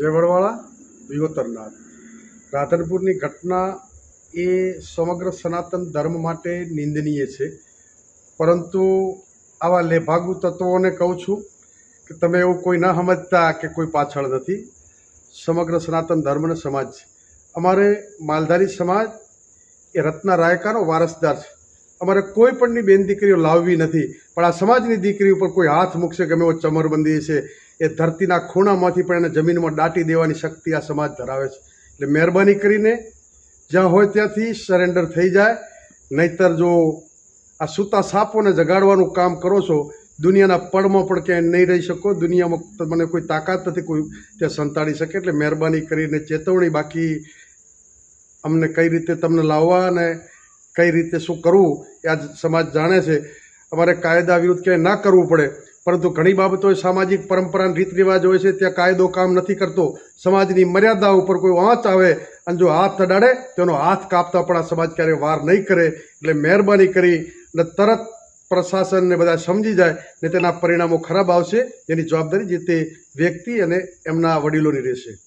જય વડવાળા વિગોતરનાથ રાધનપુરની ઘટના એ સમગ્ર સનાતન ધર્મ માટે નિંદનીય છે, પરંતુ આવા લેભાગુ તત્વોને કહું છું કે તમે એવું કોઈ ન સમજતા કે કોઈ પાછળ નથી. સમગ્ર સનાતન ધર્મનો સમાજ છે. અમારે માલધારી સમાજ એ રત્ના રાયકાનો વારસદાર છે. અમારે કોઈ પણની બેન દીકરીઓ લાવવી નથી, પણ આ સમાજની દીકરી ઉપર કોઈ હાથ મૂકશે ગમે એવો ચમરબંધી છે એ ધરતીના ખૂણામાંથી પણ એને જમીનમાં દાટી દેવાની શક્તિ આ સમાજ ધરાવે છે. એટલે મહેરબાની કરીને જ્યાં હોય ત્યાંથી સરેન્ડર થઈ જાય, નહીતર જો આ સૂતા સાપોને જગાડવાનું કામ કરો છો, દુનિયાના પડમાં પણ ક્યાંય નહીં રહી શકો. દુનિયામાં તમને કોઈ તાકાત નથી કોઈ ત્યાં સંતાડી શકે. એટલે મહેરબાની કરીને ચેતવણી. બાકી અમને કઈ રીતે તમને લાવવા અને કઈ રીતે શું કરવું એ આ સમાજ જાણે છે. અમારે કાયદા વિરુદ્ધ ક્યાંય ના કરવું પડે, પરંતુ ઘણી બાબતો સામાજિક પરંપરા રીત રિવાજ હોય છે, ત્યાં કાયદો કામ નથી કરતો. સમાજની મર્યાદા ઉપર કોઈ વાંચ આવે અને જો હાથ અડાડે તેનો હાથ કાપતા પણ આ સમાજ ક્યારેય વાર નહીં કરે. એટલે મહેરબાની કરી અને તરત પ્રશાસનને બધા સમજી જાય ને તેના પરિણામો ખરાબ આવશે. એની જવાબદારી જે તે વ્યક્તિ અને એમના વડીલોની રહેશે.